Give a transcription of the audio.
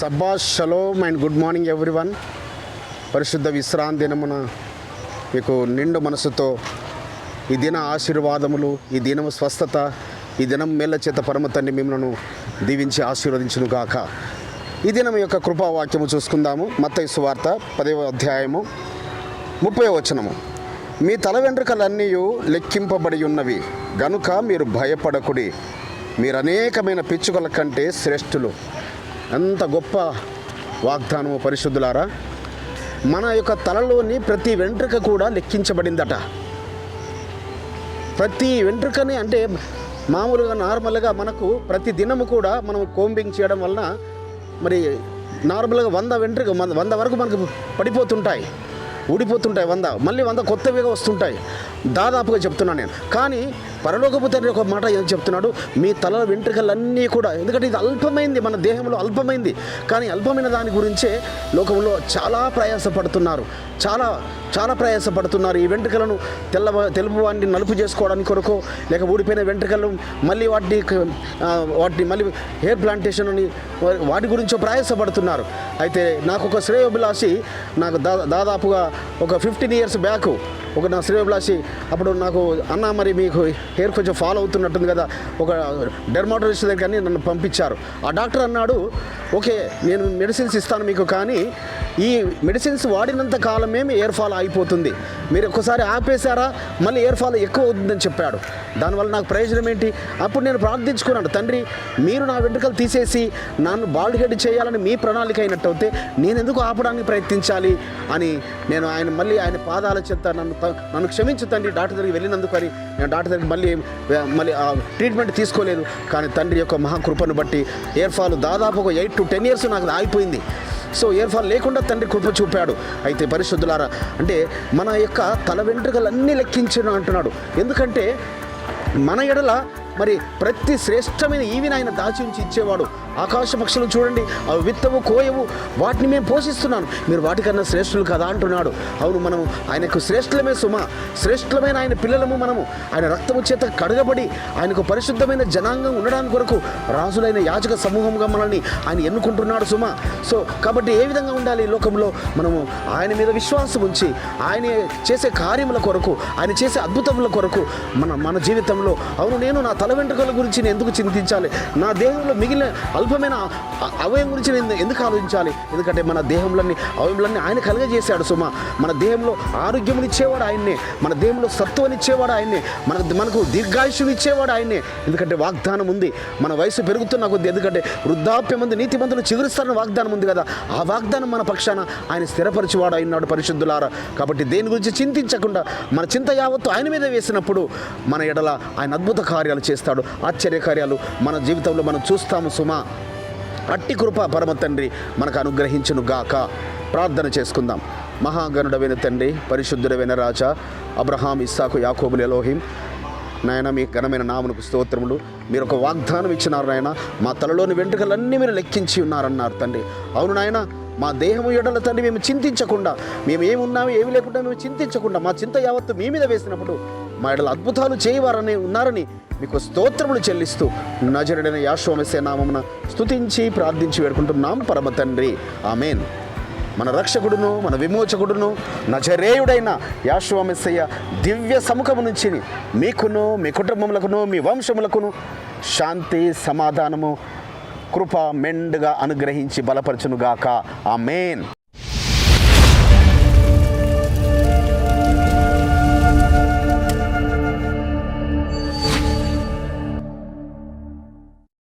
సబ్బాష్ shalom and good morning everyone. పరిశుద్ధ విశ్రాంతి దినమున మీకు నిండు మనసుతో ఈ దిన ఆశీర్వాదములు, ఈ దినము స్వస్థత, ఈ దినం మేళ్ళ చేత పరమ తండ్రి మిమ్మల్ని దీవించి ఆశీర్వదించును గాక. ఈ దినం యొక్క కృపావాక్యము చూసుకుందాము. మత్తయి సువార్త 10వ అధ్యాయము 30వ వచనము. మీ తల వెంట్రుకలన్నీ లెక్కింపబడి ఉన్నవి గనుక మీరు భయపడకుడి, మీరు అనేకమైన పిచ్చుకల కంటే శ్రేష్ఠులు. ఎంత గొప్ప వాగ్దానము పరిశుద్ధులారా. మన యొక్క తలలోని ప్రతి వెంట్రుక కూడా లెక్కించబడిందట. ప్రతి వెంట్రుకని అంటే మామూలుగా నార్మల్గా మనకు ప్రతి దినము కూడా మనం కోంబింగ్ చేయడం వలన మరి నార్మల్గా 100 వరకు మనకు పడిపోతుంటాయి, ఊడిపోతుంటాయి. 100 మళ్ళీ 100 కొత్తవిగా వస్తుంటాయి. దాదాపుగా చెప్తున్నాను నేను. కానీ పరలోకపు తండ్రి ఒక మాట ఏం చెప్తున్నాడు, మీ తల వెంట్రుకలన్నీ కూడా, ఎందుకంటే ఇది అల్పమైంది, మన దేహంలో అల్పమైంది. కానీ అల్పమైన దాని గురించే లోకంలో చాలా ప్రయాసపడుతున్నారు, చాలా ప్రయాసపడుతున్నారు. ఈ వెంట్రుకలను తెలుపు వాటిని నలుపు చేసుకోవడానికి కొరకు, లేక ఊడిపోయిన వెంట్రుకలను మళ్ళీ వాటిని మళ్ళీ హెయిర్ ప్లాంటేషన్ అని వాటి గురించో ప్రయాసపడుతున్నారు. అయితే నాకు ఒక శ్రేయోభిలాషి, నాకు దాదాపుగా ఒక 15 years బ్యాక్ ఒక నా శ్రేయోభిలాషి అప్పుడు నాకు అన్న, మరి మీకు హెయిర్ కొంచెం ఫాలో అవుతున్నట్టుంది కదా, ఒక డెర్మాటోలజిస్ట్ దగ్గరికి నన్ను పంపించారు. ఆ డాక్టర్ అన్నాడు, ఓకే నేను మెడిసిన్స్ ఇస్తాను మీకు, కానీ ఈ మెడిసిన్స్ వాడినంత కాలమే హెయిర్ ఫాల్ అయిపోతుంది, మీరు ఒక్కసారి ఆపేశారా మళ్ళీ హెయిర్ ఫాల్ ఎక్కువ అవుతుందని చెప్పాడు. దానివల్ల నాకు ప్రయోజనం ఏంటి? అప్పుడు నేను ప్రార్థించుకున్నాను, తండ్రి మీరు నా వెంట్రుకలు తీసేసి నన్ను బాల్డ్ హెడ్ చేయాలని మీ ప్రణాళిక అయినట్టు అయితే నేను ఎందుకు ఆపడానికి ప్రయత్నించాలి అని నేను ఆయన పాదాల చెత్త నన్ను క్షమించు తండ్రి, డాక్టర్ దగ్గరికి వెళ్ళినందుకు అని నేను డాక్టర్ దగ్గరికి మళ్ళీ ట్రీట్మెంట్ తీసుకోలేదు. కానీ తండ్రి యొక్క మహాకృపను బట్టి హెయిర్ ఫాల్ దాదాపు ఒక 8 to 10 years నాకు ఆగిపోయింది. సో హెయిర్ ఫాల్ లేకుండా తండ్రి కృప చూపాడు. అయితే పరిశుద్ధులారా, అంటే మన యొక్క తల వెంట్రుకలన్నీ లెక్కించను అంటున్నాడు. ఎందుకంటే మన ఎడల మరి ప్రతి శ్రేష్టమైన ఈవిని ఆయన దాచి ఉంచి ఇచ్చేవాడు. ఆకాశ పక్షులను చూడండి, అవి విత్తవు కోయవు, వాటిని మేము పోషిస్తున్నాను, మీరు వాటికన్నా శ్రేష్ఠులు కదా అంటున్నాడు. అవును, మనము ఆయనకు శ్రేష్ఠులమే సుమా, శ్రేష్ఠులమైన ఆయన పిల్లలము. మనము ఆయన రక్తము చేత కడగబడి ఆయనకు పరిశుద్ధమైన జనాంగం ఉండడానికి కొరకు రాజులైన యాజక సమూహంగా మనల్ని ఆయన ఎన్నుకుంటున్నాడు సుమా. సో కాబట్టి ఏ విధంగా ఉండాలి ఈ లోకంలో? మనము ఆయన మీద విశ్వాసం ఉంచి ఆయన చేసే కార్యముల కొరకు, ఆయన చేసే అద్భుతముల కొరకు మన జీవితంలో, అవును నేను నా తల వెంట్రుకల గురించి నేను ఎందుకు చింతించాలి, నా దేహంలో మిగిలిన అల్పమైన అవయం గురించి నేను ఎందుకు ఆలోచించాలి? ఎందుకంటే మన అవయములన్నీ ఆయన కలుగజేశాడు సుమా. మన దేహంలో ఆరోగ్యమునిచ్చేవాడు ఆయన్నే, మన దేహంలో సత్వనిచ్చేవాడు ఆయన్నే, మనకు దీర్ఘాయుష్యుని ఇచ్చేవాడు ఆయన్నే. ఎందుకంటే వాగ్దానం ఉంది, మన వయసు పెరుగుతున్న కొద్ది, ఎందుకంటే వృద్ధాప్యమందు నీతిమంతులు చిగురిస్తారని వాగ్దానం ఉంది కదా. ఆ వాగ్దానం మన పక్షాన ఆయన స్థిరపరిచేవాడు అయినాడు పరిశుద్ధులారా. కాబట్టి దేని గురించి చింతించకుండా మన చింత యావత్తు ఆయన మీద వేసినప్పుడు మన ఎడల ఆయన అద్భుత కార్యాలు చేస్తాడు, ఆశ్చర్య కార్యాలు మన జీవితంలో మనం చూస్తాము సుమా. అట్టి కృప పరమ తండ్రి మనకు అనుగ్రహించును గాక. ప్రార్థన చేసుకుందాం. మహాగణుడమైన తండ్రి, పరిశుద్ధుడమైన రాజా, అబ్రహాం, ఇస్సాకు, యాకోబులు ఎలోహిం, నాయన మీ ఘనమైన నామమునకు స్తోత్రములు. మీరు ఒక వాగ్దానం ఇచ్చినారు నాయన, మా తలలోని వెంట్రుకలన్నీ మీరు లెక్కించి ఉన్నారన్నారు తండ్రి. అవును నాయన, మా దేహము ఎడల తండ్రి మేము చింతించకుండా, మేము ఏమున్నాము ఏమి లేకుండా మేము చింతించకుండా మా చింత యావత్తు మీ మీద వేసినప్పుడు మా ఎడల అద్భుతాలు చేయవారని ఉన్నారని మీకు స్తోత్రములు చెల్లిస్తూ నజరుడైన యేషువ మెస్సీయ నామమున స్తుతించి ప్రార్థించి వేడుకుంటున్నాం పరమ తండ్రి, ఆమేన్. మన రక్షకుడును మన విమోచకుడును నజరేయుడైన యేషువ మెస్సీయ దివ్య సముఖము నుంచి మీకును మీ కుటుంబములకును మీ వంశములకును శాంతి సమాధానము కృప మెండుగా అనుగ్రహించి బలపరచునుగాక. ఆమేన్.